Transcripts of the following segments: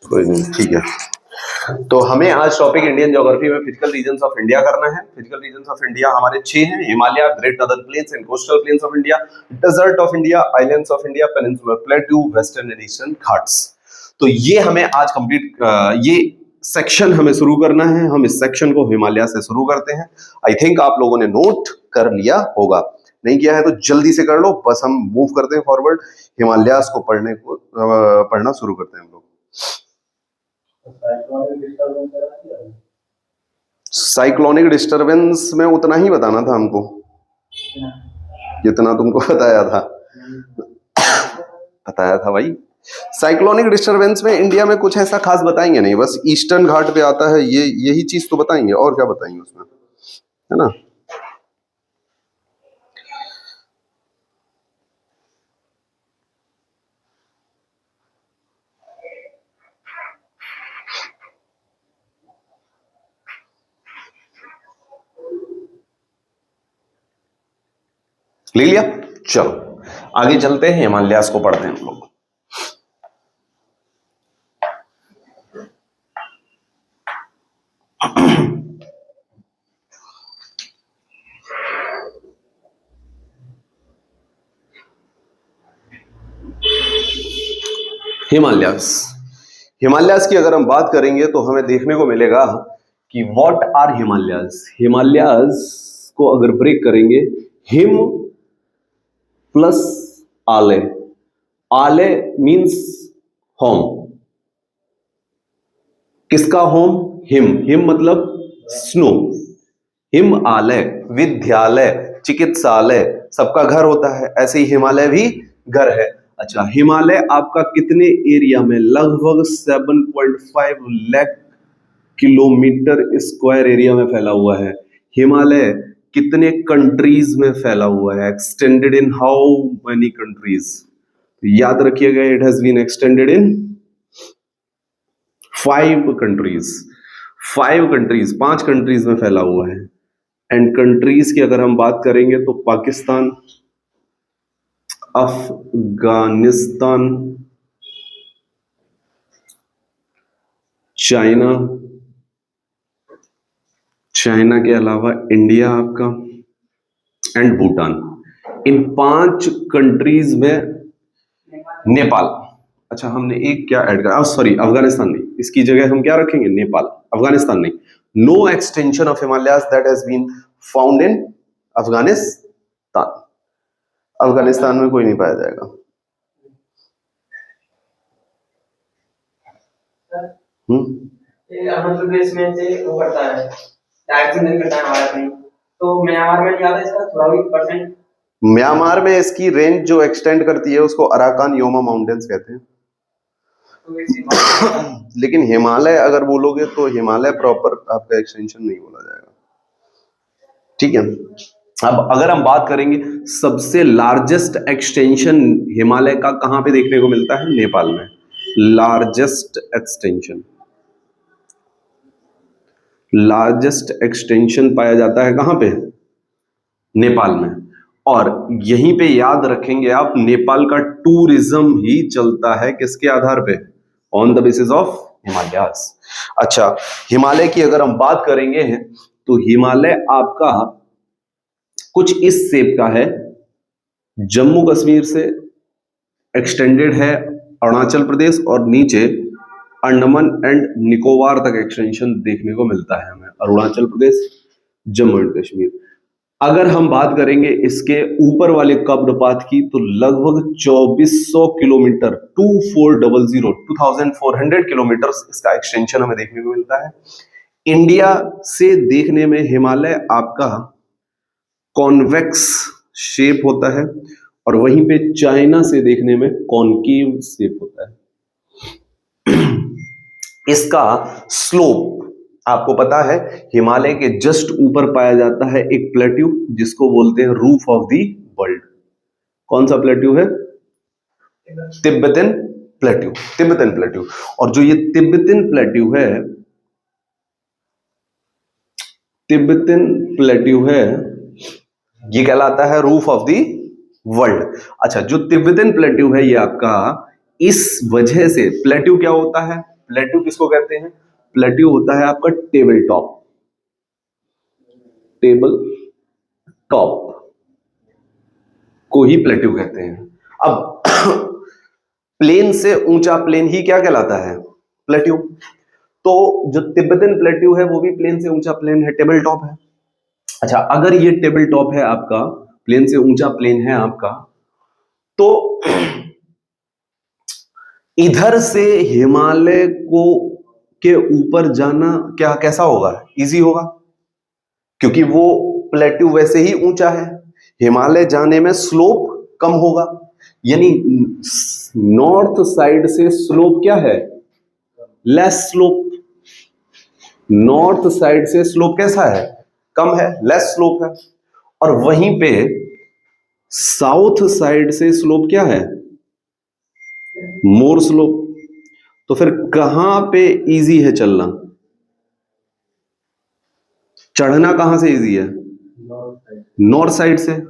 कोई नहीं, ठीक है। तो हमें आज टॉपिक इंडियन ज्योग्राफी में फिजिकल रीजन्स ऑफ इंडिया करना है। फिजिकल रीजन्स ऑफ इंडिया हमारे 6 हैं: Himalaya, great northern plains and coastal plains of India, desert of India, islands of India, peninsular plateau, western and eastern Ghats. तो ये हमें आज कंप्लीट ये सेक्शन हमें शुरू करना है। हम इस सेक्शन को हिमालय से शुरू करते हैं। आई थिंक आप लोगों ने नोट कर लिया होगा, नहीं किया है तो जल्दी से कर लो। बस हम मूव करते हैं फॉरवर्ड, हिमालयास को पढ़ना शुरू करते हैं हम लोग। साइक्लोनिक डिस्टरबेंस में उतना ही बताना था हमको जितना तुमको बताया था भाई। साइक्लोनिक डिस्टरबेंस में इंडिया में कुछ ऐसा खास बताएंगे नहीं, बस ईस्टर्न घाट पे आता है यही चीज तो बताएंगे, और क्या बताएंगे उसमें, है ना। ले लिया, चलो आगे चलते हैं, हिमालयास को पढ़ते हैं हम लोग। हिमालयास की अगर हम बात करेंगे तो हमें देखने को मिलेगा कि व्हाट आर हिमालयास। हिमालयास को अगर ब्रेक करेंगे, हिम प्लस आले। आले मींस होम। किसका होम? हिम मतलब स्नो। हिम आलय, विद्यालय, चिकित्सालय, सबका घर होता है, ऐसे ही हिमालय भी घर है। अच्छा, हिमालय आपका कितने एरिया में? लगभग 7.5 लाख किलोमीटर स्क्वायर एरिया में फैला हुआ है। हिमालय कितने कंट्रीज में फैला हुआ है? Extended in how many countries? याद रखिएगा, it has been extended in 5 countries. 5 countries में फैला हुआ है। एंड कंट्रीज की अगर हम बात करेंगे तो पाकिस्तान, अफगानिस्तान, चाइना के अलावा इंडिया आपका, एंड भूटान। इन 5 कंट्रीज में नेपाल। अच्छा, हमने एक क्या ऐड करा, सॉरी अफगानिस्तान नहीं, इसकी जगह हम क्या रखेंगे? नेपाल। अफगानिस्तान नहीं। No extension of Himalayas that has been found in Afghanistan. Afghanistan में कोई नहीं पाया जाएगा। अरुणाचल प्रदेश में से वो करता है, दार्जिलिंग करता है भारत में, तो म्यांमार में ज्यादा इसका थोड़ा भी परसेंट। म्यांमार में इसकी रेंज जो एक्सटेंड करती है उसको अराकान योमा माउंटेन्स कहते हैं। लेकिन हिमालय अगर बोलोगे तो हिमालय प्रॉपर आपका एक्सटेंशन नहीं बोला जाएगा, ठीक है। अब अगर हम बात करेंगे सबसे लार्जेस्ट एक्सटेंशन हिमालय का कहां पे देखने को मिलता है? नेपाल में। लार्जेस्ट एक्सटेंशन पाया जाता है कहां पे? नेपाल में। और यहीं पे याद रखेंगे आप, नेपाल का टूरिज्म ही चलता है किसके आधार पे? On the basis of Himalayas. अच्छा, हिमालय की अगर हम बात करेंगे तो हिमालय आपका कुछ इस शेप का है। जम्मू कश्मीर से एक्सटेंडेड है अरुणाचल प्रदेश, और नीचे अंडमान एंड निकोबार तक एक्सटेंशन देखने को मिलता है हमें। अरुणाचल प्रदेश, जम्मू एंड कश्मीर। अगर हम बात करेंगे इसके ऊपर वाले कब्रपात की तो लगभग 2400 किलोमीटर, 2400 किलोमीटर इसका एक्सटेंशन हमें देखने को मिलता है। इंडिया से देखने में हिमालय आपका कॉन्वेक्स शेप होता है, और वहीं पे चाइना से देखने में कॉनकेव शेप होता है। इसका स्लोप आपको पता है, हिमालय के जस्ट ऊपर पाया जाता है एक प्लेट्यू जिसको बोलते हैं रूफ ऑफ द वर्ल्ड। कौन सा प्लेट्यू है? Tibetan plateau. और जो ये तिब्बतन प्लेट्यू है ये कहलाता है रूफ ऑफ द वर्ल्ड। अच्छा, जो तिब्बतन प्लेट्यू है ये आपका, इस वजह से प्लेट्यू क्या होता है? प्लेट्यू किसको कहते हैं? प्लेट्यू होता है आपका टेबल टॉप, टेबल टॉप को ही प्लेट्यू कहते हैं। अब प्लेन से ऊंचा प्लेन ही क्या कहलाता है? प्लेट्यू। तो जो तिब्बतन प्लेट्यू है वो भी प्लेन से ऊंचा प्लेन है, टेबल टॉप है। अच्छा, अगर ये टेबल टॉप है आपका, प्लेन से ऊंचा प्लेन है आपका, तो इधर से हिमालय को के ऊपर जाना क्या कैसा होगा? इजी होगा, क्योंकि वो प्लेट्यू वैसे ही ऊंचा है, हिमालय जाने में स्लोप कम होगा। यानी नॉर्थ साइड से स्लोप क्या है? Less slope. नॉर्थ साइड से स्लोप कैसा है? कम है, लेस स्लोप है। और वहीं पे साउथ साइड से स्लोप क्या है? मोर स्लोप। तो फिर कहां पे इजी है चलना? चढ़ना कहां से इजी है? नॉर्थ साइड से।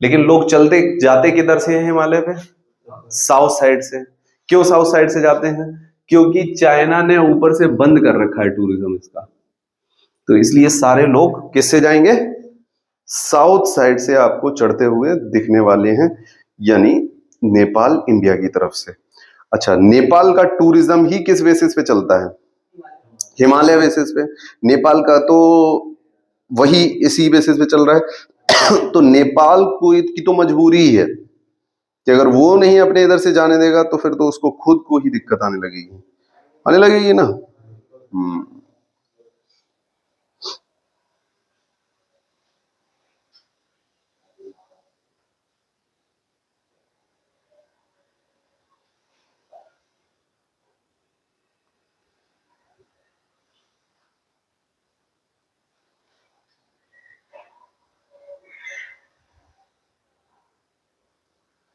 लेकिन लोग चलते जाते किधर से हैं हिमालय पे? साउथ साइड से। क्यों साउथ साइड से जाते हैं? क्योंकि चाइना ने ऊपर से बंद कर रखा है टूरिज्म इसका, तो इसलिए सारे लोग किससे जाएंगे? साउथ साइड से आपको चढ़ते हुए दिखने वाले हैं, यानी नेपाल इंडिया की तरफ से। अच्छा, नेपाल का टूरिज्म ही किस बेसिस पे चलता है? हिमालय बेसिस पे। नेपाल का तो वही इसी बेसिस पे चल रहा है। तो नेपाल की तो मजबूरी ही है कि अगर वो नहीं अपने इधर से जाने देगा तो फिर तो उसको खुद को ही दिक्कत आने लगेगी ना।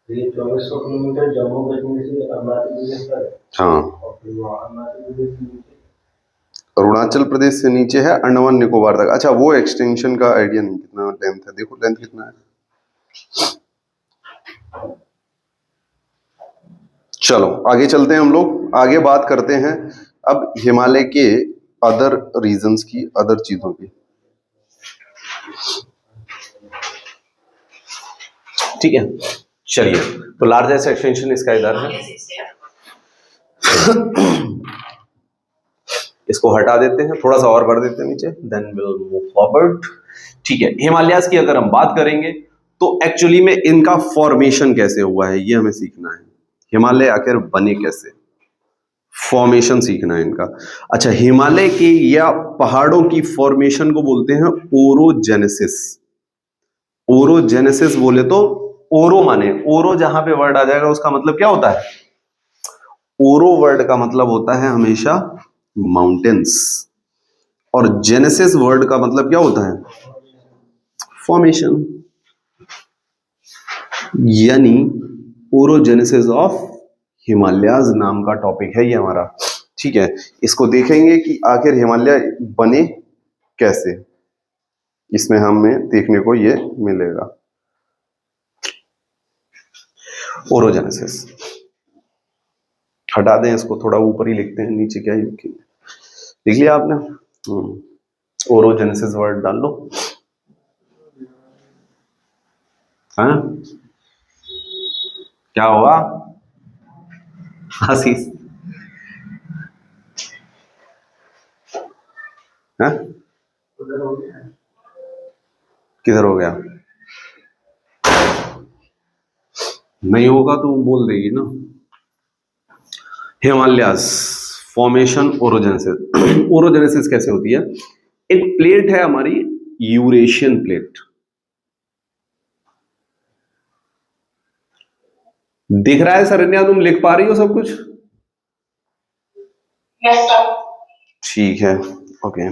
ये 2400 किलोमीटर जम्मू कश्मीर से अरुणाचल प्रदेश का है। हाँ, और फिर वहाँ अरुणाचल प्रदेश के नीचे अरुणाचल प्रदेश से नीचे है अंडमान निकोबार तक। अच्छा, वो एक्सटेंशन का आइडिया नहीं, कितना लेंथ है, देखो लेंथ कितना है। चलो आगे चलते हैं, हम लोग आगे बात करते हैं अब हिमालय के अदर रीजन्स की, अदर चीजों की। ठीक है, चलिए। तो लार्जेस्ट एक्सटेंशन इसका इधर है, इसको हटा देते हैं, थोड़ा सा और बढ़ देते हैं नीचे, देन विल मूव फॉरवर्ड। ठीक है, हिमालयाज की अगर हम बात करेंगे तो एक्चुअली में इनका फॉर्मेशन कैसे हुआ है ये हमें सीखना है। हिमालय आखिर बने कैसे, फॉर्मेशन सीखना है इनका। अच्छा, हिमालय की या पहाड़ों की फॉर्मेशन को बोलते हैं ओरोजेनेसिस। ओरोजेनेसिस बोले तो ओरो माने, ओरो जहां पे वर्ड आ जाएगा उसका मतलब क्या होता है? ओरो वर्ड का मतलब होता है हमेशा माउंटेन्स, और जेनेसिस वर्ड का मतलब क्या होता है? फॉर्मेशन। यानी ओरोजेनेसिस ऑफ हिमालयाज नाम का टॉपिक है ये हमारा। ठीक है, इसको देखेंगे कि आखिर हिमालय बने कैसे, इसमें हमें देखने को ये मिलेगा। ओरोजेनेसिस हटा दें इसको, थोड़ा ऊपर ही लिखते हैं, नीचे क्या ही लिखेंगे। लिख लिया आपने? ओरोजेनेसिस वर्ड डाल लो। हाँ, क्या होगा? आशीष, हाँ किधर हो गया? नहीं होगा तो बोल देगी ना। Himalayas formation orogenesis. ओरोजेनेसिस कैसे होती है? एक प्लेट है हमारी, यूरेशियन प्लेट, दिख रहा है सरन्या? तुम लिख पा रही हो सब कुछ? Yes sir. ठीक है, ओके।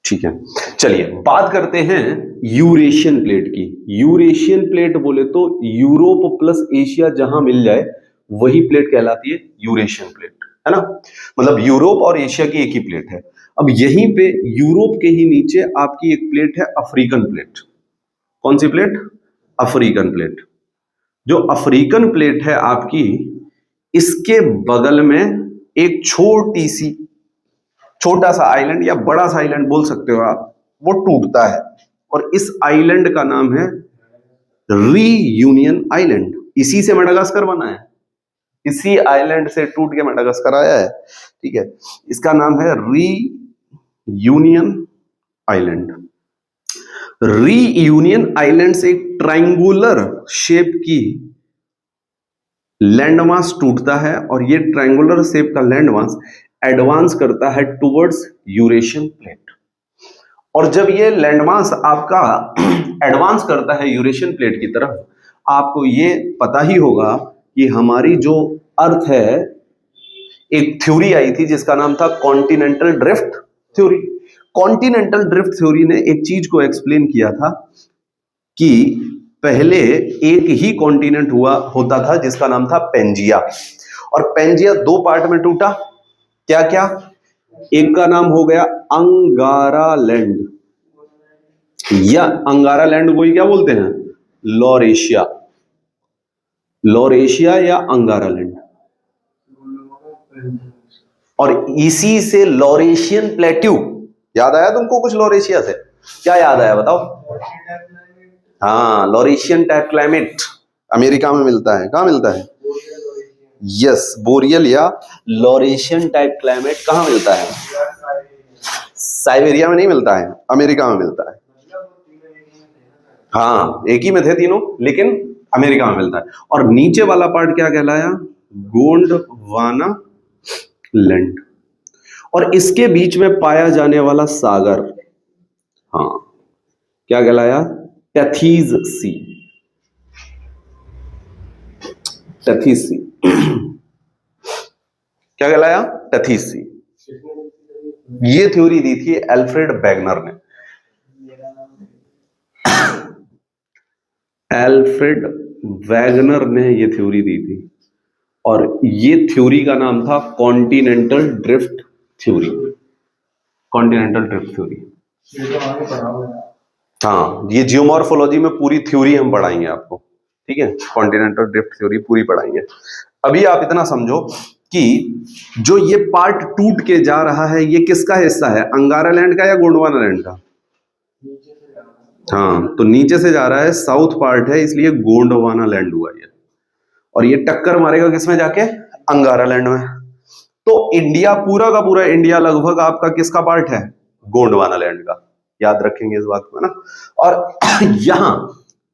ठीक है, चलिए बात करते हैं यूरेशियन प्लेट की। यूरेशियन प्लेट बोले तो यूरोप प्लस एशिया जहां मिल जाए वही प्लेट कहलाती है यूरेशियन प्लेट, है ना। मतलब यूरोप और एशिया की एक ही प्लेट है। अब यहीं पे यूरोप के ही नीचे आपकी एक प्लेट है अफ्रीकन प्लेट। कौन सी प्लेट? African plate. जो अफ्रीकन प्लेट है आपकी, इसके बगल में एक छोटा सा आइलैंड या बड़ा सा आइलैंड बोल सकते हो आप, वो टूटता है और इस आइलैंड का नाम है रीयूनियन आइलैंड। इसी से मेडागास्कर बना है, इसी आइलैंड से टूट के मेडागास्कर आया है, ठीक है। इसका नाम है रीयूनियन आइलैंड। रीयूनियन आइलैंड से एक ट्रायंगुलर शेप की लैंडमास टूटता है और ये ट्रायंगुलर शेप का लैंडमास एडवांस करता है टुवर्ड्स यूरेशियन प्लेट। और जब ये लैंडमास आपका एडवांस करता है यूरेशियन प्लेट की तरफ, आपको ये पता ही होगा कि हमारी जो अर्थ है, एक थ्योरी आई थी जिसका नाम था continental drift theory. Continental drift theory ने एक चीज को एक्सप्लेन किया था कि पहले एक ही कॉन्टिनेंट होता था जिसका नाम था पेंजिया, और पेंजिया दो पार्ट में टूटा। क्या क्या? एक का नाम हो गया अंगारा लैंड, या अंगारा लैंड को ही क्या बोलते हैं? लॉरेशिया। लॉरेशिया या अंगारा लैंड। और इसी से लॉरेशियन प्लेट्यू, याद आया तुमको कुछ लॉरेशिया से? क्या याद आया बताओ? हाँ, लॉरेशियन टाइप क्लाइमेट अमेरिका में मिलता है। कहाँ मिलता है? यस, बोरियल या लॉरेशियन टाइप क्लाइमेट कहाँ मिलता है? साइबेरिया में नहीं मिलता है, अमेरिका में मिलता है। हाँ, एक ही में थे तीनों, लेकिन अमेरिका में मिलता है। और नीचे वाला पार्ट क्या कहलाया? गोंडवाना लैंड। और इसके बीच में पाया जाने वाला सागर, हाँ, क्या कहलाया? टेथीज सी। टेथीज सी क्या कहलाया? टेथीज सी। ये थ्योरी दी थी एल्फ्रेड वेगनर ने। एल्फ्रेड वैगनर ने ये थ्योरी दी थी, और ये थ्योरी का नाम था continental drift theory. Continental drift theory, हाँ, ये जियोमॉर्फोलॉजी में पूरी थ्योरी हम पढ़ाएंगे आपको, ठीक है। कॉन्टिनेंटल ड्रिफ्ट थ्योरी पूरी पढ़ाएंगे। अभी आप इतना समझो कि जो ये पार्ट टूट के जा रहा है, ये किसका हिस्सा है? अंगारा लैंड का या गोंडवाना लैंड का? हाँ, तो नीचे से जा रहा है, साउथ पार्ट है, इसलिए गोंडवाना लैंड हुआ ये। और ये टक्कर मारेगा किसमें जाके? अंगारा लैंड में। तो इंडिया, पूरा का पूरा इंडिया लगभग आपका किसका पार्ट है? गोंडवाना लैंड का। याद रखेंगे इस बात को, है ना। और यहां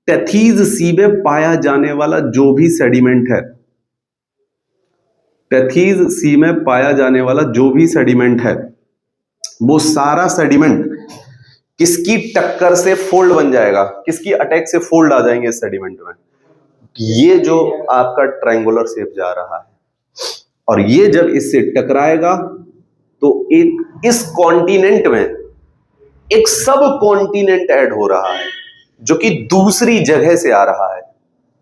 टेथीज सी में पाया जाने वाला जो भी सेडिमेंट है, टेथीज सी में पाया जाने वाला जो भी सेडिमेंट है, वो सारा सेडिमेंट किसकी टक्कर से फोल्ड बन जाएगा? किसकी अटैक से फोल्ड आ जाएंगे इस सेडिमेंट में? ये जो आपका ट्रायंगुलर शेप जा रहा है, और ये जब इससे टकराएगा तो एक इस कॉन्टिनेंट में एक सब कॉन्टिनेंट ऐड हो रहा है, जो कि दूसरी जगह से आ रहा है।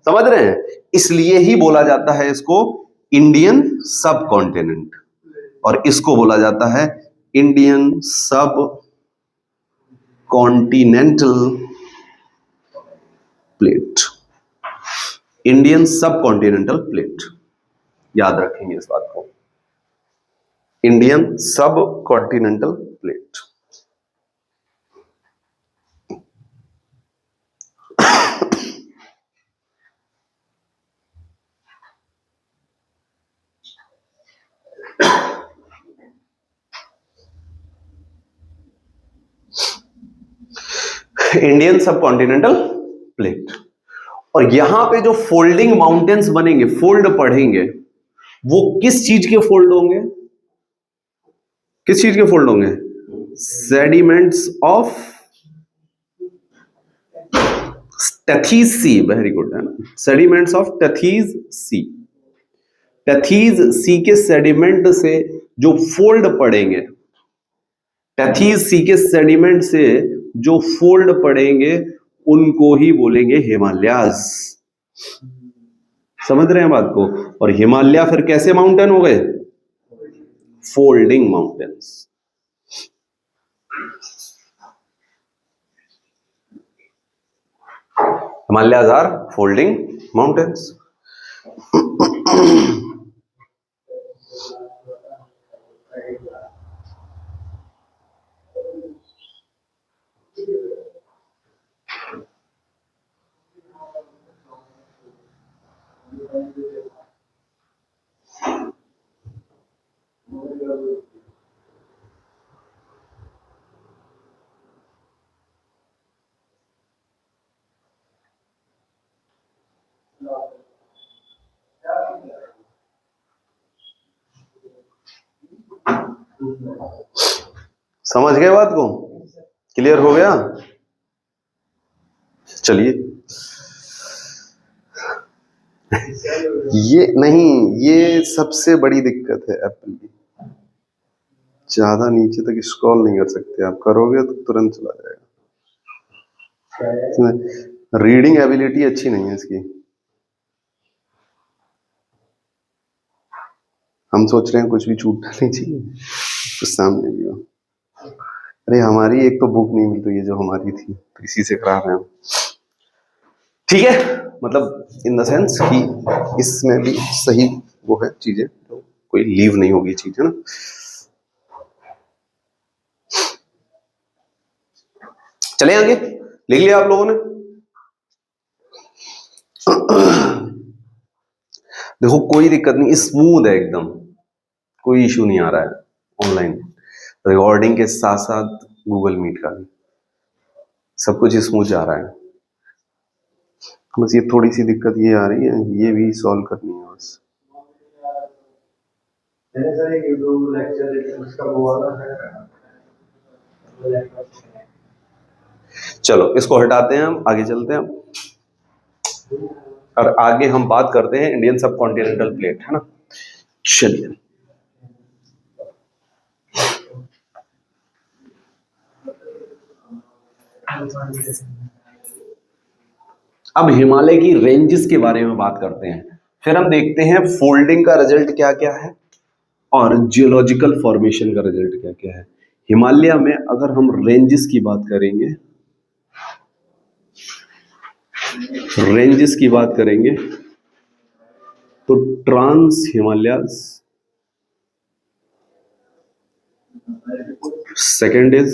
समझ रहे हैं? इसलिए ही बोला जाता है इसको इंडियन सब कॉन्टिनेंट, और इसको बोला जाता है इंडियन सब कॉन्टिनेंटल प्लेट। इंडियन सब कॉन्टिनेंटल प्लेट, याद रखेंगे इस बात को। इंडियन सब कॉन्टिनेंटल प्लेट। इंडियन सब कॉन्टिनेंटल प्लेट। और यहां पे जो फोल्डिंग माउंटेन्स बनेंगे, फोल्ड पढ़ेंगे, वो किस चीज के फोल्ड होंगे? किस चीज के फोल्ड होंगे? Sediments of Tethys sea. Very good, है ना। सेडिमेंट्स ऑफ टेथीज सी। टेथीज सी के सेडिमेंट से जो फोल्ड पड़ेंगे, टेथीज सी के सेडिमेंट से जो फोल्ड पड़ेंगे, उनको ही बोलेंगे हिमालयाज। समझ रहे हैं बात को? और हिमालय फिर कैसे माउंटेन हो गए? Folding mountains. Himalayas are folding mountains. समझ गए बात को? क्लियर हो गया? चलिए, ये नहीं, ये सबसे बड़ी दिक्कत है एप्पल की। ज्यादा नीचे तक स्क्रॉल नहीं कर सकते आप, करोगे तो तुरंत चला जाएगा। रीडिंग एबिलिटी अच्छी नहीं है इसकी। हम सोच रहे हैं कुछ भी छूटना नहीं चाहिए, कुछ सामने भी हो। अरे हमारी एक तो बुक नहीं मिल रही है जो हमारी थी, तो इसी से करा रहे हैं। ठीक है, मतलब इन द सेंस कि इसमें भी सही वो है चीजें, तो कोई लीव नहीं होगी चीज, है ना। चले आगे, लिख लिया आप लोगों ने? देखो कोई दिक्कत नहीं, स्मूथ है एकदम, कोई इशू नहीं आ रहा है। ऑनलाइन रिकॉर्डिंग के साथ साथ गूगल मीट का भी सब कुछ स्मूथ जा रहा है। बस ये थोड़ी सी दिक्कत ये आ रही है, ये भी सॉल्व करनी है बस। सर एक यूट्यूब लेक्चर उसका वो वाला चलो इसको हटाते हैं, हम आगे चलते हैं और आगे हम बात करते हैं इंडियन सब कॉन्टिनेंटल प्लेट, है ना। चलिए, अब हिमालय की रेंजेस के बारे में बात करते हैं, फिर हम देखते हैं फोल्डिंग का रिजल्ट क्या क्या है और जियोलॉजिकल फॉर्मेशन का रिजल्ट क्या क्या है। हिमालय में अगर हम रेंजेस की बात करेंगे, तो trans Himalayas, second is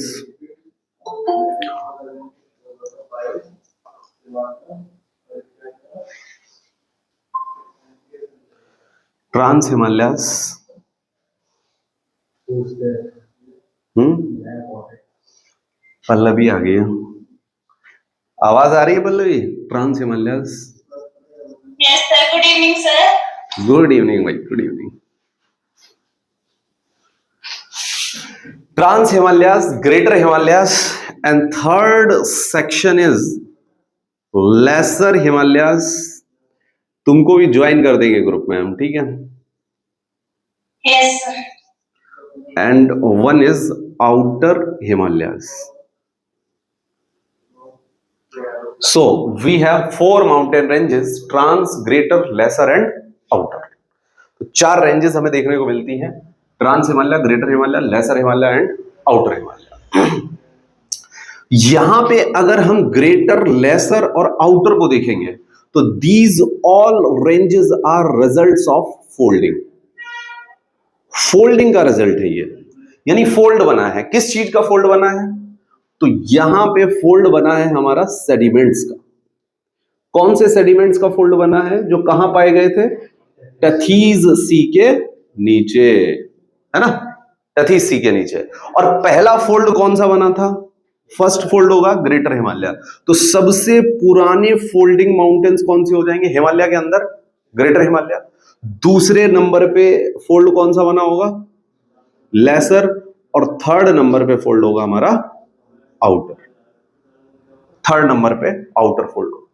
trans Himalayas, Pallavi आ गई है, आवाज आ रही है Pallavi? Trans Himalayas. Yes sir, good evening sir. Good evening भाई, good evening. Trans Himalayas, greater Himalayas, and third section is lesser Himalayas. तुमको भी ज्वाइन कर देंगे ग्रुप में हम, ठीक है? Yes sir. And one is outer Himalayas. So we have 4 mountain ranges: trans, greater, lesser and outer। तो 4 रेंजेस हमें देखने को मिलती हैं: trans Himalaya, greater Himalaya, lesser Himalaya and outer Himalaya. यहां पे अगर हम ग्रेटर, लेसर और आउटर को देखेंगे तो these all ranges are results of folding. Folding का रिजल्ट है ये, यानी फोल्ड बना है। किस चीज का फोल्ड बना है? तो यहां पे फोल्ड बना है हमारा सेडिमेंट्स का। कौन से सेडिमेंट्स का फोल्ड बना है? जो कहां पाए गए थे? टथीज सी के नीचे, है ना, टथीज सी के नीचे। और पहला फोल्ड कौन सा बना था? फर्स्ट फोल्ड होगा ग्रेटर हिमालय। तो सबसे पुराने फोल्डिंग माउंटेन्स कौन से हो जाएंगे हिमालय के अंदर? ग्रेटर हिमालय। दूसरे नंबर पे फोल्ड कौन सा बना होगा? लेसर। और थर्ड नंबर पे फोल्ड होगा हमारा आउटर। थर्ड नंबर पे आउटर फोल्ड होगा,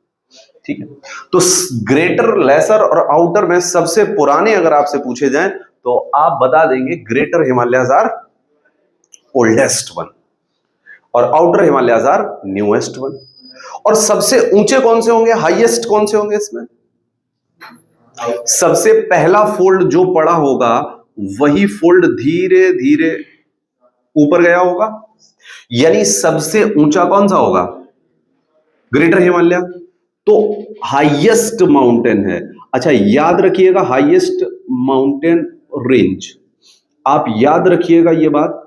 ठीक है। तो ग्रेटर, लेसर और आउटर में सबसे पुराने अगर आपसे पूछे जाएं तो आप बता देंगे greater Himalayas are oldest one और outer Himalayas are newest one. और सबसे ऊंचे कौन से होंगे, हाईएस्ट कौन से होंगे इसमें? सबसे पहला फोल्ड जो पड़ा होगा वही फोल्ड धीरे धीरे ऊपर गया होगा, यानी सबसे ऊंचा कौन सा होगा? ग्रेटर हिमालय। तो हाईएस्ट माउंटेन है। अच्छा याद रखिएगा, हाईएस्ट माउंटेन रेंज, आप याद रखिएगा ये बात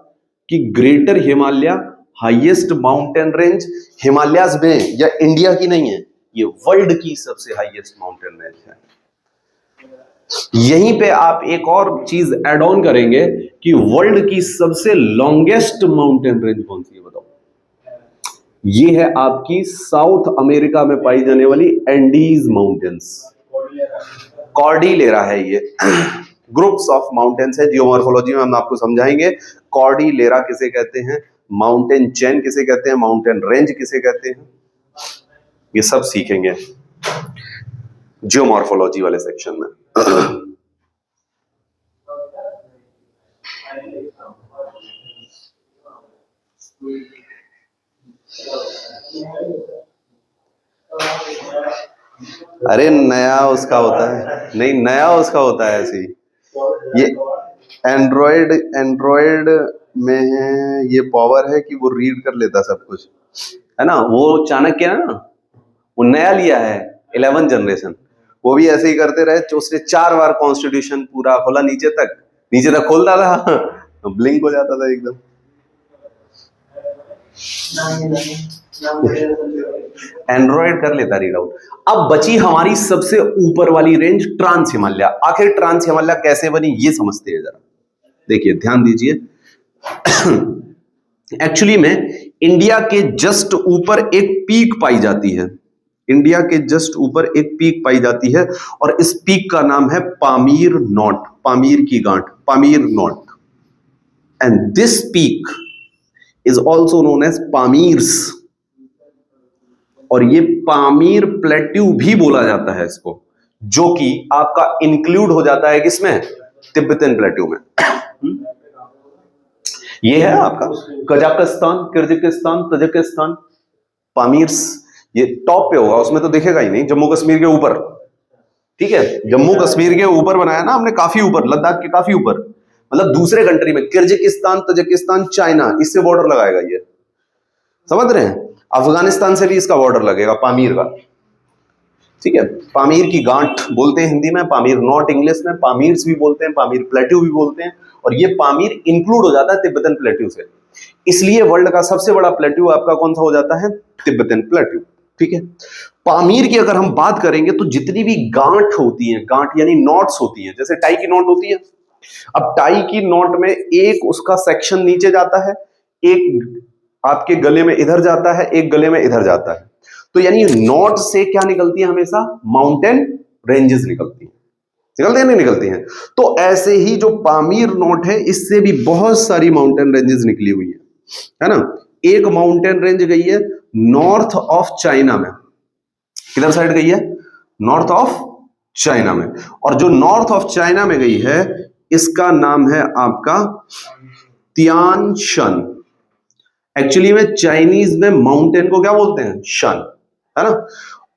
कि greater Himalaya highest mountain range Himalayas में या इंडिया की नहीं है, ये वर्ल्ड की सबसे हाईएस्ट माउंटेन रेंज है। यहीं पे आप एक और चीज ऐड ऑन करेंगे कि वर्ल्ड की सबसे लॉन्गेस्ट माउंटेन रेंज कौन सी है बताओ? ये है आपकी साउथ अमेरिका में पाई जाने वाली एंडीज माउंटेन्स, कॉर्डिलेरा है ये। ग्रुप्स ऑफ माउंटेन्स है, जियोमॉर्फोलॉजी में हम आपको समझाएंगे कॉर्डिलेरा किसे कहते हैं, माउंटेन चेन किसे कहते हैं, माउंटेन रेंज किसे कहते हैं, ये सब सीखेंगे जियोमॉर्फोलॉजी वाले सेक्शन में। अरे नया उसका होता है, नहीं नया उसका होता है ऐसे ही। ये एंड्रॉयड में है, ये पावर है कि वो रीड कर लेता सब कुछ, है ना। वो चाणक्य है ना, वो नया लिया है 11 जनरेशन, वो भी ऐसे ही करते रहे। उसने 4 बार कॉन्स्टिट्यूशन पूरा खोला, नीचे तक खोलता था ब्लिंक हो जाता था एकदम। एंड्रॉयड कर लेता रीड आउट। अब बची हमारी सबसे ऊपर वाली रेंज ट्रांस हिमालय। आखिर ट्रांस हिमालय कैसे बनी ये समझते हैं जरा, देखिए ध्यान दीजिए। एक्चुअली में इंडिया के जस्ट ऊपर एक पीक पाई जाती है, इंडिया के जस्ट ऊपर एक पीक पाई जाती है और इस पीक का नाम है पामीर नॉट, पामीर की गांठ, Pamir knot. And this peak is also known as Pamirs, और ये पामीर प्लेट्यू भी बोला जाता है इसको, जो कि आपका इंक्लूड हो जाता है किसमें, तिब्बतन प्लेट्यू में। ये है आपका कजाकिस्तान, किर्गिस्तान, तजाकिस्तान, पामीर्स, ये टॉप पे होगा, उसमें तो दिखेगा ही नहीं, जम्मू कश्मीर के ऊपर, ठीक है। जम्मू कश्मीर के ऊपर बनाया ना हमने, काफी ऊपर, लद्दाख के काफी ऊपर, मतलब दूसरे कंट्री में, किर्गिस्तान, तजाकिस्तान, चाइना, इससे बॉर्डर लगाएगा ये, समझ रहे हैं। अफगानिस्तान से भी इसका बॉर्डर लगेगा पामीर का, ठीक है। पामीर की गांठ बोलते हैं हिंदी में, पामीर नॉट इंग्लिश में, पामीर्स भी बोलते हैं, पामीर प्लेट्यू भी बोलते हैं। और ये पामीर इंक्लूड हो जाता है तिब्बतन प्लेट्यू से, इसलिए वर्ल्ड का सबसे बड़ा प्लेट्यू आपका कौन सा हो जाता है, तिब्बतन प्लेट्यू, ठीक है। पामीर की अगर हम बात करेंगे तो जितनी भी गांठ होती हैं, गांठ यानी नॉट्स होती हैं, जैसे टाई की नॉट होती है, अब टाई की नॉट में एक उसका सेक्शन नीचे जाता है, एक आपके गले में इधर जाता है, एक गले में इधर जाता है, तो यानी नॉट से क्या निकलती है, हमेशा माउंटेन रेंजेस निकलती हैं, निकलती हैं नहीं निकलती हैं। तो ऐसे ही जो पामीर नॉट है, इससे भी बहुत सारी माउंटेन रेंजेस निकली हुई है ना। एक माउंटेन रेंज गई है नॉर्थ ऑफ चाइना में, किधर साइड गई है, नॉर्थ ऑफ चाइना में, और जो नॉर्थ ऑफ चाइना में गई है इसका नाम है आपका तियान शन। एक्चुअली में चाइनीज में माउंटेन को क्या बोलते हैं, शन, है ना।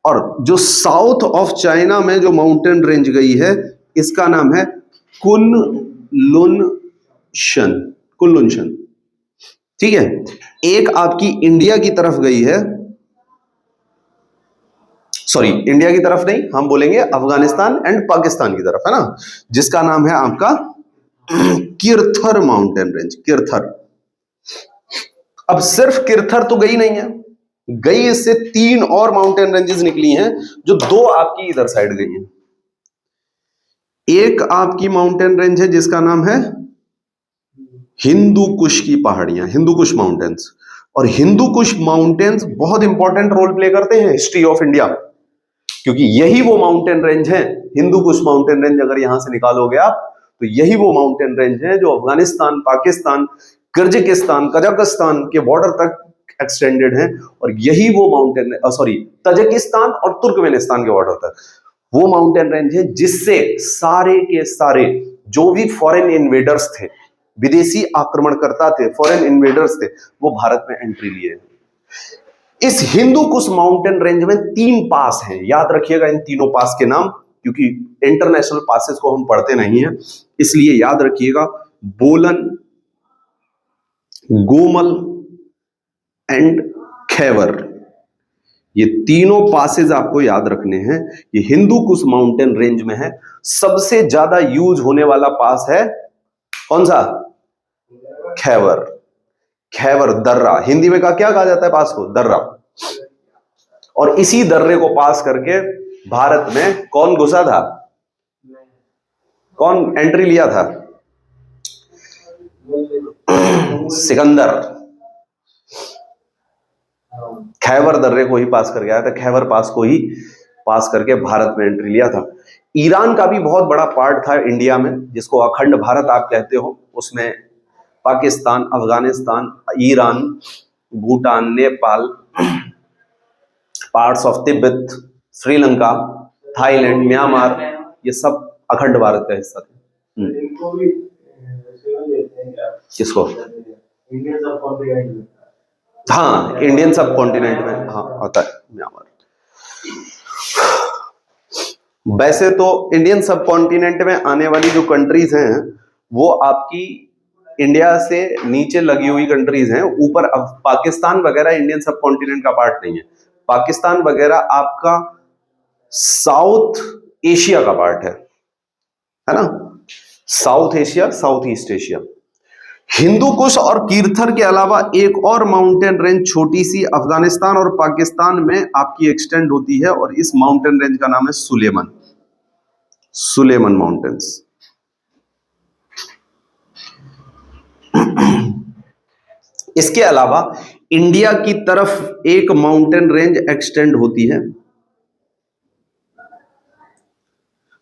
और जो साउथ ऑफ चाइना में जो माउंटेन रेंज गई है इसका नाम है कुनलुन शन, कुनलुन शन, ठीक है। एक आपकी इंडिया की तरफ गई है, सॉरी इंडिया की तरफ नहीं, हम बोलेंगे अफगानिस्तान एंड पाकिस्तान की तरफ, है ना, जिसका नाम है आपका किरथर माउंटेन रेंज, किरथर। अब सिर्फ किरथर तो गई नहीं है, गई इससे 3 और माउंटेन रेंजेस निकली हैं, जो 2 आपकी इधर साइड गई हैं। एक आपकी माउंटेन रेंज है जिसका नाम है हिंदू कुश की पहाड़ियां, हिंदू कुश माउंटेन्स। और हिंदू कुश माउंटेन्स बहुत इंपॉर्टेंट रोल प्ले करते हैं हिस्ट्री ऑफ इंडिया, क्योंकि यही वो माउंटेन रेंज है, हिंदू कुश माउंटेन रेंज अगर यहां से निकालोगे आप, तो यही वो माउंटेन रेंज है जो अफगानिस्तान, पाकिस्तान, किर्गिस्तान, कजाकिस्तान के बॉर्डर तक एक्सटेंडेड है। और यही वो माउंटेन, सॉरी तजाकिस्तान और तुर्कमेनिस्तान के बॉर्डर तक वो माउंटेन रेंज है जिससे सारे के सारे जो भी फॉरेन इन्वेडर्स थे, विदेशी आक्रमणकर्ता थे, फॉरेन इन्वेडर्स थे, वो भारत में एंट्री लिए। इस हिंदू कुश माउंटेन रेंज में 3 पास हैं, याद रखिएगा इन तीनों पास के नाम, क्योंकि इंटरनेशनल पासेस को हम पढ़ते नहीं हैं, इसलिए याद रखिएगा बोलन, गोमल एंड खैबर, ये तीनों पासेज आपको याद रखने हैं। ये हिंदू कुश माउंटेन रेंज में है। सबसे ज्यादा यूज होने वाला पास है कौन सा? खैबर। खैबर दर्रा, हिंदी में क्या कहा जाता है पास को? दर्रा। और इसी दर्रे को पास करके भारत में कौन घुसा था? कौन एंट्री लिया था? सिकंदर। खैबर दर्रे को ही पास कर गया था, खैबर पास को ही पास करके भारत में एंट्री लिया था। ईरान का भी बहुत बड़ा पार्ट था इंडिया में, जिसको अखंड भारत आप कहते हो। उसमें Pakistan, Afghanistan, Iran, Bhutan, Nepal, parts of Tibet, Sri Lanka, Thailand, Myanmar, ये सब अखंड भारत का हिस्सा थे। इनको भी लेते हैं क्या? किसको? इंडियन सब कॉन्टिनेंट। हाँ, इंडियन सब कॉन्टिनेंट में हाँ आता है म्यांमार। वैसे तो इंडियन सब कॉन्टिनेंट में आने वाली जो कंट्रीज हैं वो आपकी इंडिया से नीचे लगी हुई कंट्रीज हैं। ऊपर अब पाकिस्तान वगैरह इंडियन सब कॉन्टिनेंट का पार्ट नहीं है। पाकिस्तान वगैरह आपका साउथ एशिया का पार्ट है ना? South Asia, south east Asia. Hindu Kush और कीर्थर के अलावा एक और माउंटेन रेंज छोटी सी अफगानिस्तान और पाकिस्तान में आपकी एक्सटेंड होती है, और इस माउंटेन रेंज का नाम है सुलेमन। सुलेमन माउंटेन्स। इसके अलावा इंडिया की तरफ एक माउंटेन रेंज एक्सटेंड होती है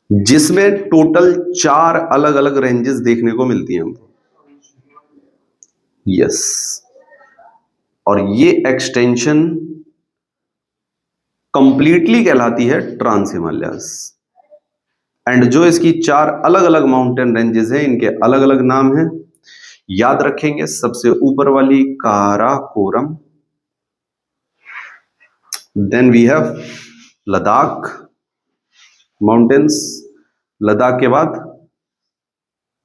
जिसमें टोटल 4 अलग अलग रेंजेस देखने को मिलती हैं हमको। यस, और ये एक्सटेंशन कंप्लीटली कहलाती है ट्रांस हिमालयस। एंड जो इसकी 4 अलग अलग माउंटेन रेंजेस हैं, इनके अलग अलग नाम हैं, याद रखेंगे। सबसे ऊपर वाली Karakoram, then we have Ladakh mountains, Ladakh के बाद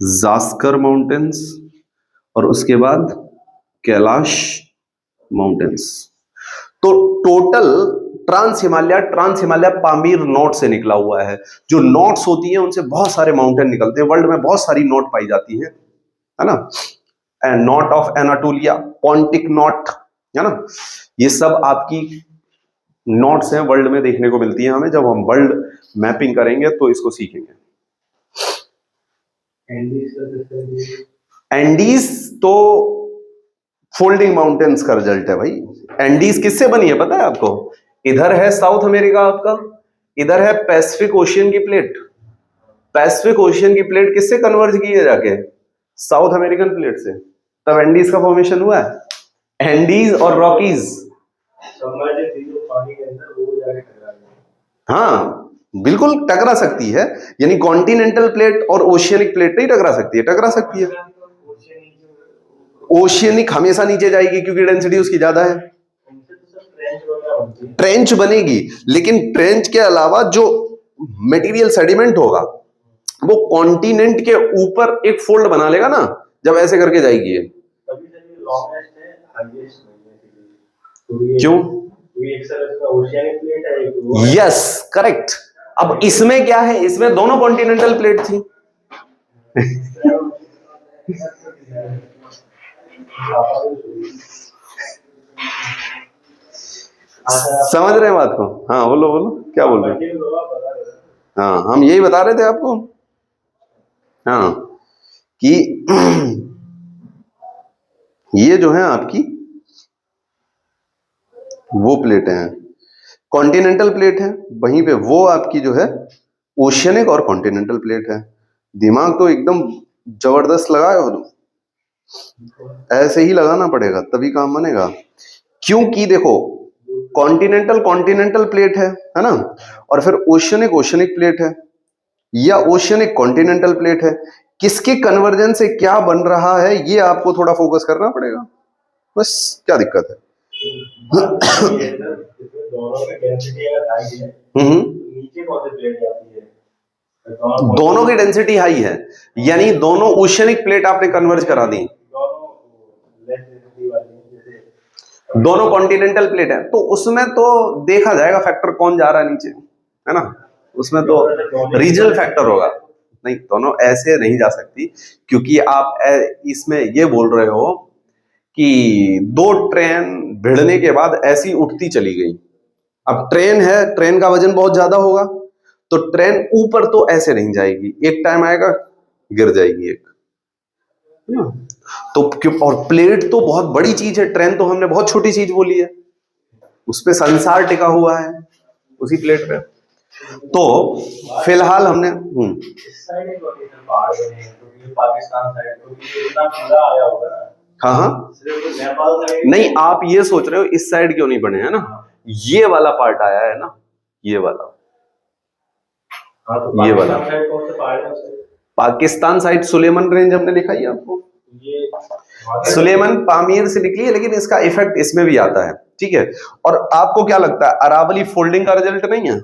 जास्कर माउंटेन्स, और उसके बाद कैलाश माउंटेन्स। तो total trans Himalaya Pamir knot से निकला हुआ है। जो नोट्स होती हैं उनसे बहुत सारे माउंटेन निकलते हैं। वर्ल्ड में बहुत सारी नोट पाई जाती है ना? And note of Anatolia, Pontic note, है ना? ये सब आपकी नोट्स हैं, वर्ल्ड में देखने को मिलती है हमें। जब हम वर्ल्ड मैपिंग करेंगे तो इसको सीखेंगे। एंडीज तो फोल्डिंग माउंटेन्स का रिजल्ट है भाई। एंडीज किससे बनी है पता है आपको? इधर है साउथ अमेरिका आपका, इधर है पैसिफिक ओशियन की प्लेट। पैसिफिक ओशियन की प्लेट किससे कन्वर्ज की है जाके? साउथ अमेरिकन प्लेट से। तब एंडीज का फॉर्मेशन हुआ है। एंडीज और रॉकीज, हाँ बिल्कुल टकरा सकती है। यानी कॉन्टिनेंटल प्लेट और ओशियनिक प्लेट नहीं टकरा सकती है? टकरा सकती है। ओशियनिक हमेशा नीचे जाएगी क्योंकि डेंसिटी उसकी ज्यादा है। ट्रेंच बनेगी, लेकिन ट्रेंच के अलावा जो मटेरियल सेडिमेंट होगा वो कॉन्टिनेंट के ऊपर एक फोल्ड बना लेगा ना, जब ऐसे करके जाएगी। क्यों? Yes correct. अब इसमें क्या है? इसमें दोनों कॉन्टिनेंटल प्लेट थी। समझ रहे हैं बात को? हाँ बोलो बोलो, क्या बोल रहे हैं? हाँ हम यही बता रहे थे आपको, हाँ कि ये जो है आपकी वो प्लेटें हैं, कॉन्टिनेंटल प्लेट है, वहीं पे वो आपकी जो है ओशियनिक और कॉन्टिनेंटल प्लेट है। दिमाग तो एकदम जबरदस्त लगाए हो तुम, ऐसे ही लगाना पड़ेगा तभी काम बनेगा। क्योंकि देखो कॉन्टिनेंटल प्लेट है ना, और फिर ओशियनिक प्लेट है, या ओशियनिक कॉन्टिनेंटल प्लेट है। किसके कन्वर्जन से क्या बन रहा है ये आपको थोड़ा फोकस करना पड़ेगा, बस। क्या दिक्कत है? दोनों की डेंसिटी हाई है, यानी दोनों ओशियनिक प्लेट आपने कन्वर्ज करा दी। दोनों कॉन्टिनेंटल प्लेट है, तो उसमें तो देखा जाएगा फैक्टर कौन जा रहा है नीचे, है ना, उसमें तो रीजनल फैक्टर होगा। नहीं, दोनों ऐसे नहीं जा सकती, क्योंकि आप इसमें ये बोल रहे हो कि दो ट्रेन भिड़ने के बाद ऐसी उठती चली गई। अब ट्रेन है, ट्रेन का वजन बहुत ज्यादा होगा, तो ट्रेन ऊपर तो ऐसे नहीं जाएगी, एक टाइम आएगा गिर जाएगी एक, है ना? तो और प्लेट तो बहुत बड़ी चीज है, ट्रेन तो हमने बहुत छोटी चीज बोली है, उस पे संसार टिका हुआ है उसी प्लेट पे। तो फिलहाल हमने इस साइड एक इधर पहाड़ बने हैं, तो ये पाकिस्तान साइड तो ये इतना पूरा आया होगा ना। हाँ हाँ, सिर्फ नेपाल साइड नहीं, आप ये सोच रहे हो इस साइड क्यों नहीं बने, है ना, ये वाला पार्ट आया है ना, ये वाला, हाँ, तो ये वाला पाकिस्तान साइड कौन से पहाड़ है उस side? Pakistan side Sulaiman range हमने दिखाई है आपको, ये सुलेमान पामीर से निकली है, लेकिन इसका इफेक्ट इसमें भी आता है, ठीक है। और आपको क्या लगता है, अरावली फोल्डिंग का रिजल्ट नहीं है?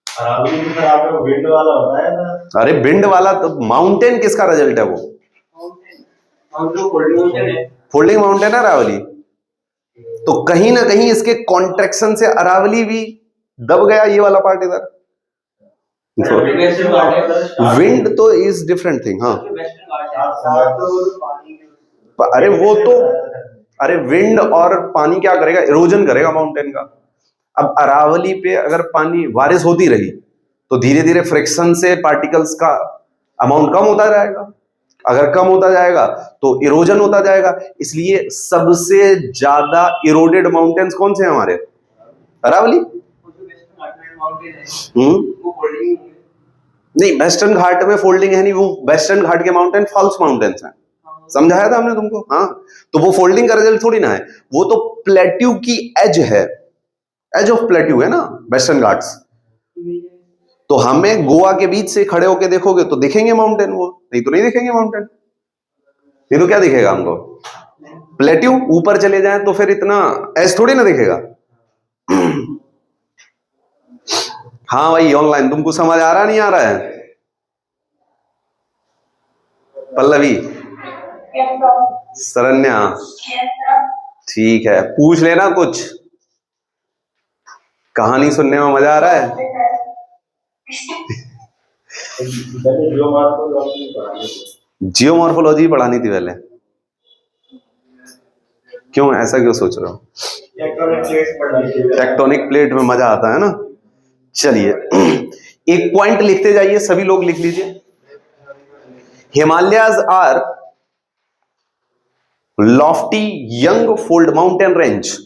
अरावली में आप लोग विंड वाला होता है ना। अरे विंड वाला तो माउंटेन किसका रिजल्ट है, वो फोल्डिंग माउंटेन है अरावली, तो कहीं ना कहीं इसके कॉन्ट्रैक्शन से अरावली भी दब गया, ये वाला पार्ट इधर। विंड तो इज डिफरेंट थिंग, हाँ, अरे वो तो, अरे विंड और पानी क्या करेगा, इरोजन करेगा माउंटेन का। अब अरावली पे अगर पानी बारिश होती रही तो धीरे धीरे फ्रिक्शन से पार्टिकल्स का अमाउंट कम होता जाएगा, अगर कम होता जाएगा तो इरोजन होता जाएगा, इसलिए सबसे ज्यादा इरोडेड माउंटेन्स कौन से हैं हमारे, अरावली। नहीं, वेस्टर्न घाट में फोल्डिंग है नहीं, वो वेस्टर्न घाट के माउंटेन फॉल्स माउंटेन्स हैं, समझाया था हमने तुमको, हाँ, तो वो फोल्डिंग का रिजल्ट थोड़ी ना है, वो तो प्लेट्यू की एज है, एज ऑफ प्लेट्यू है ना वेस्टर्न घाट्स। तो हमें गोवा के बीच से खड़े होके देखोगे तो दिखेंगे माउंटेन, वो नहीं तो नहीं दिखेंगे माउंटेन, नहीं तो क्या दिखेगा हमको, प्लेट्यू। ऊपर चले जाएं तो फिर इतना एज थोड़ी ना दिखेगा। हाँ भाई, ऑनलाइन तुमको समझ आ रहा नहीं आ रहा है, पल्लवी, शरण्या, ठीक है, पूछ लेना कुछ, कहानी सुनने में मजा आ रहा है। जियोमॉर्फोलॉजी पढ़ानी थी पहले, क्यों ऐसा क्यों सोच रहे हो, टेक्टोनिक प्लेट में मजा आता है ना। चलिए, एक पॉइंट लिखते जाइए, सभी लोग लिख लीजिए, Himalayas are lofty young fold mountain range,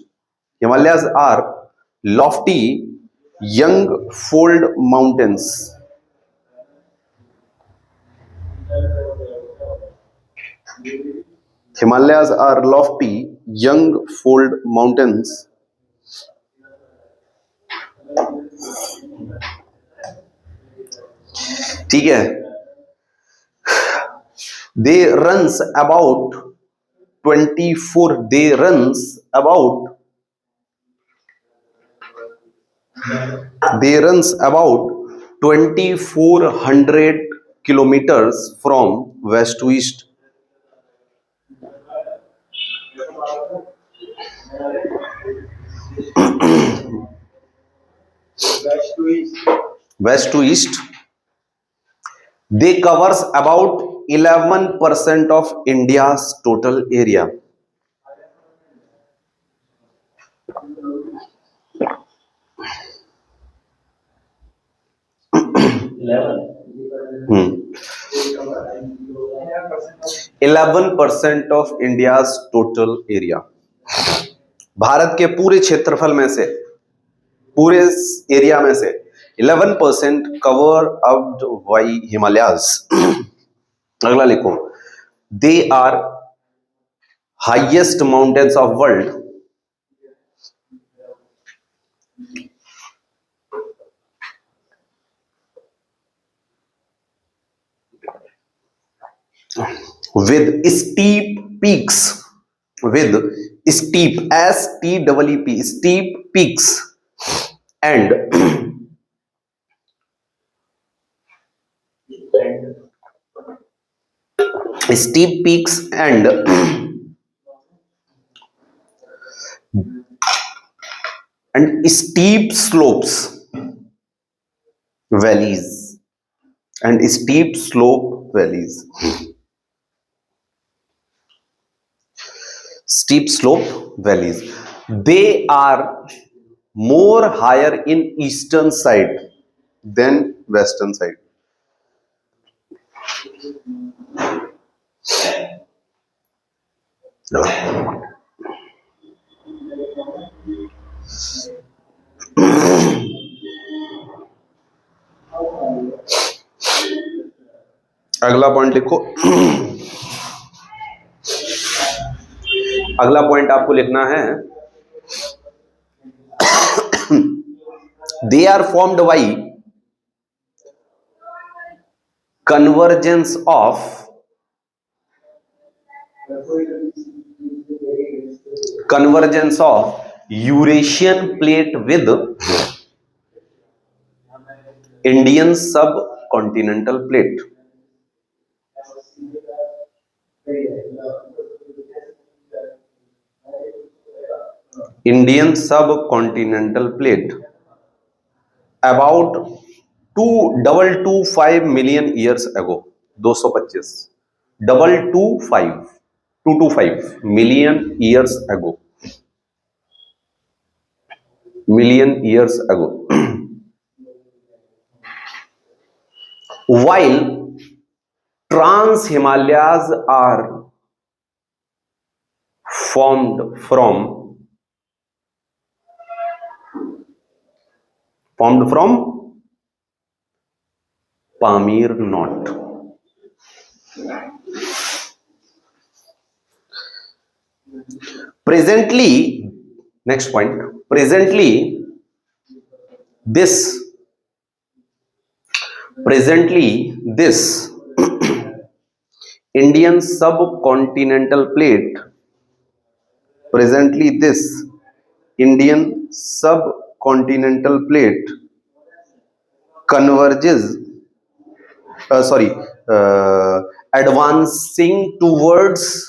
Himalayas are lofty young fold mountains, Himalayas are lofty, young fold mountains. ठीक है, they runs about 24. They runs about. They runs about 2400 kilometers from west to east. West to east. They covers about 11% of India's total area. Hmm. 11% of India's total area. Bharat के पूरे क्षेत्रफल में से, पूरे area में से 11% कवर अप बाई हिमालयाज। अगला लिखो, they are highest mountains of world. with steep peaks, with steep, STEEP, steep peaks and steep peaks and and steep slopes, valleys, and steep slope valleys. Steep slope valleys, they are more higher in eastern side than western side. अगला point लिखो। अगला point आपको लिखना है, they are formed by convergence of Eurasian plate with Indian subcontinental plate. Indian subcontinental plate about 225 million years ago. 225 225 million years ago. While trans Himalayas are formed from Pamir knot. Presently, next point, presently this Indian subcontinental plate, converges advancing towards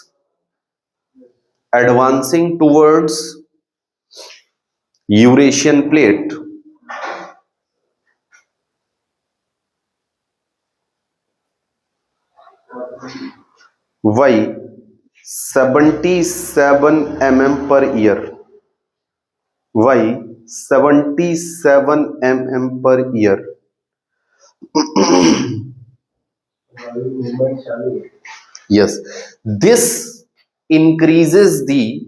Eurasian plate by 77 mm per year. 77 mm per year. Yes, this increases the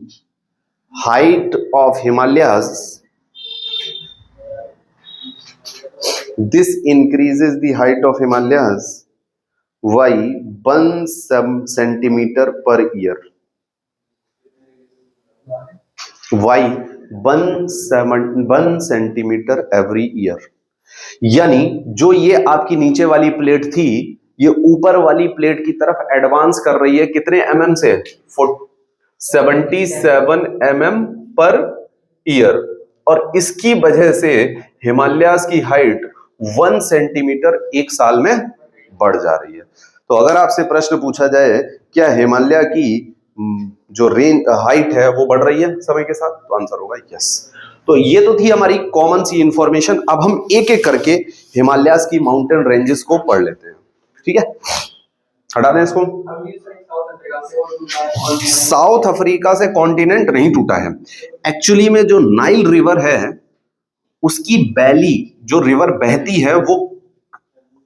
height of Himalayas. By 1 centimeter per year. Why 1 centimetre every year. यानी जो ये आपकी नीचे वाली plate थी, ये ऊपर वाली प्लेट की तरफ एडवांस कर रही है कितने mm से? 77 mm पर ईयर, और इसकी वजह से हिमालयाज की हाइट 1 सेंटीमीटर एक साल में बढ़ जा रही है। तो अगर आपसे प्रश्न पूछा जाए क्या हिमालय की जो रेंज हाइट है वो बढ़ रही है समय के साथ, तो आंसर होगा यस। तो ये तो थी हमारी कॉमन सी इंफॉर्मेशन। अब हम एक एक करके हिमालयाज की माउंटेन रेंजेस को पढ़ लेते हैं, ठीक है? हटा दें इसको। साउथ अफ्रीका से कॉन्टिनेंट नहीं टूटा है। एक्चुअली में जो नाइल रिवर है उसकी बैली, जो रिवर बहती है वो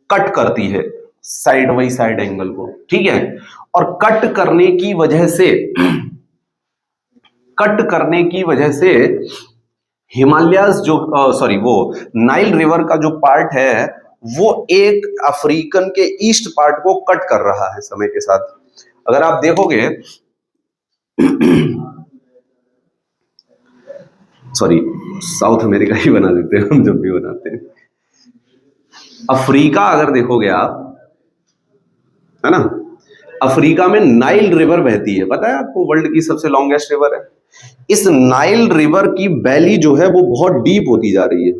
कट करती है साइड बाई साइड एंगल को, ठीक है? और कट करने की वजह से हिमालयाज जो वो नाइल रिवर का जो पार्ट है वो एक अफ्रीकन के ईस्ट पार्ट को कट कर रहा है समय के साथ। अगर आप देखोगे साउथ अमेरिका ही बना देते हैं हम जब भी बनाते हैं। अफ्रीका अगर देखोगे आप, है ना, अफ्रीका में नाइल रिवर बहती है, पता है आपको? वर्ल्ड की सबसे लॉन्गेस्ट रिवर है। इस नाइल रिवर की वैली जो है वो बहुत डीप होती जा रही है,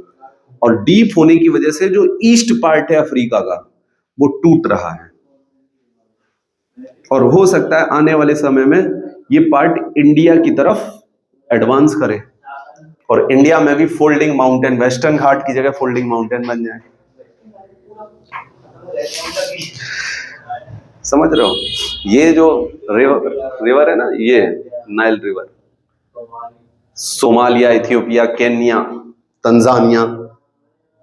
और डीप होने की वजह से जो ईस्ट पार्ट है अफ्रीका का वो टूट रहा है, और हो सकता है आने वाले समय में ये पार्ट इंडिया की तरफ एडवांस करे और इंडिया में भी फोल्डिंग माउंटेन, वेस्टर्न घाट की जगह फोल्डिंग माउंटेन बन जाए। समझ रहे हो? ये जो रिवर है ना, ये Nile river, Somalia, Ethiopia, Kenya, Tanzania,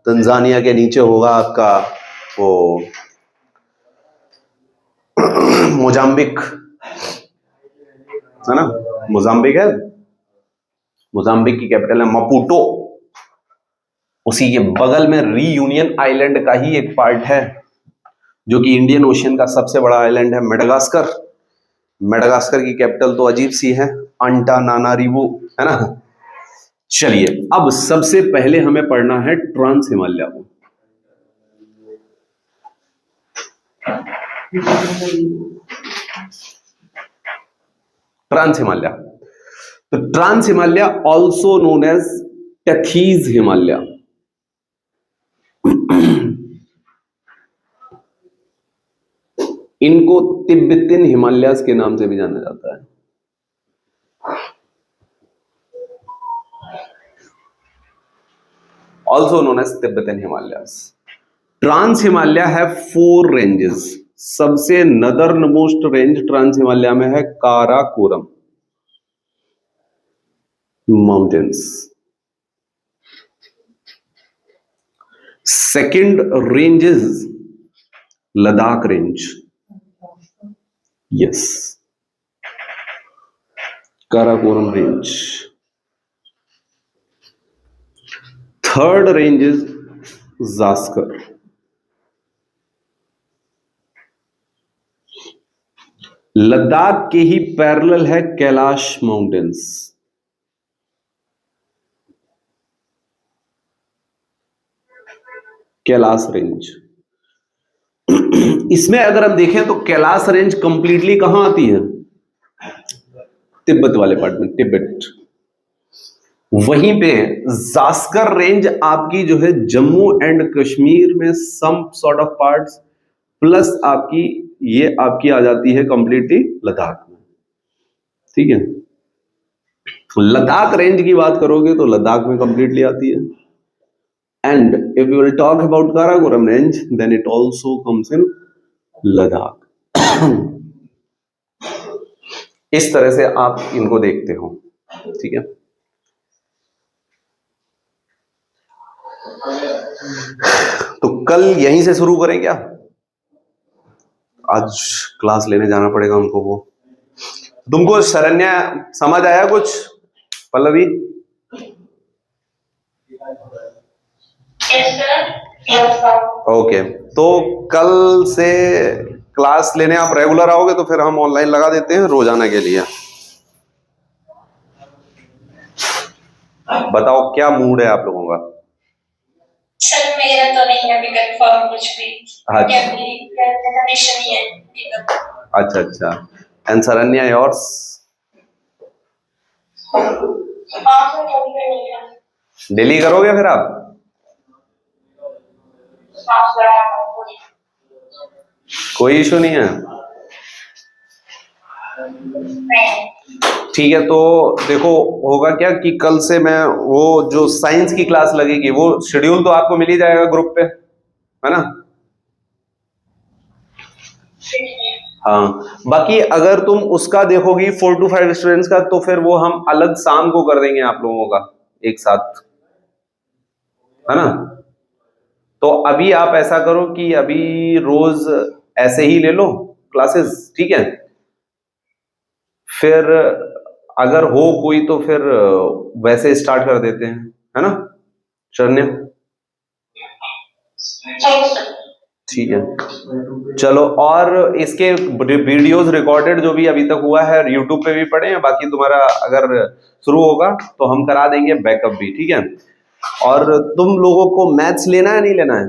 Tanzania के नीचे होगा आपका वो मोजाम्बिक, है ना, मोजाम्बिक है, मोजाम्बिक की कैपिटल है मपूटो। उसी के बगल में रीयूनियन आइलैंड का ही एक पार्ट है जो कि इंडियन ओशियन का सबसे बड़ा आइलैंड है, मेडागास्कर। मेडागास्कर की कैपिटल तो अजीब सी है, अंटानानारिवो, है ना। चलिए, अब सबसे पहले हमें पढ़ना है ट्रांस हिमालय को। ट्रांस हिमालय, तो trans Himalaya also known as Tethys Himalaya, इनको तिब्बतियन हिमालयास के नाम से भी जाना जाता है। Also known as Tibetan Himalayas. Trans Himalaya है 4 रेंजेस। सबसे northern most range trans Himalaya में है Karakoram mountains. Second range is Ladakh range, yes, Karakoram range. Third range is Zanskar. Ladakh के ही पैरेलल है कैलाश माउंटेन्स। कैलाश रेंज, इसमें अगर हम देखें तो कैलाश रेंज कंप्लीटली कहां आती है? तिब्बत वाले पार्ट में, तिब्बत। वहीं पे जास्कर रेंज आपकी जो है जम्मू एंड कश्मीर में some sort of parts, plus आपकी ये आपकी आ जाती है कंप्लीटली लद्दाख में, ठीक है। लद्दाख रेंज की बात करोगे तो लद्दाख में कंप्लीटली आती है। And if you will talk about Karakoram range then it also comes in Ladakh. इस तरह से आप इनको देखते हो, ठीक है। तो कल यहीं से शुरू करें क्या? आज क्लास लेने जाना पड़ेगा हमको। वो तुमको शरण्या समझ आया कुछ? पल्लवी? ओके, तो कल से क्लास लेने आप रेगुलर आओगे तो फिर हम ऑनलाइन लगा देते हैं रोजाना के लिए। बताओ क्या मूड है आप लोगों का? सर मेरा तो नहीं अभी कंफर्म कुछ भी, अच्छा कंडीशन ही है। अच्छा अच्छा। And Sharanya yours? डेली करोगे फिर आप? कोई इशू नहीं है? ठीक है, तो देखो होगा क्या कि कल से मैं वो जो साइंस की क्लास लगेगी वो शेड्यूल तो आपको मिल ही जाएगा ग्रुप पे, है ना। हाँ, बाकी अगर तुम उसका देखोगी 4 to 5 स्टूडेंट्स का, तो फिर वो हम अलग शाम को कर देंगे आप लोगों का एक साथ, है ना। तो अभी आप ऐसा करो कि अभी रोज ऐसे ही ले लो क्लासेस, ठीक है। फिर अगर हो कोई तो फिर वैसे स्टार्ट कर देते हैं, है ना शरण्या? ठीक है, चलो। और इसके वीडियोस रिकॉर्डेड जो भी अभी तक हुआ है यूट्यूब पे भी पड़े हैं, बाकी तुम्हारा अगर शुरू होगा तो हम करा देंगे बैकअप भी, ठीक है। और तुम लोगों को मैथ्स लेना है नहीं लेना है?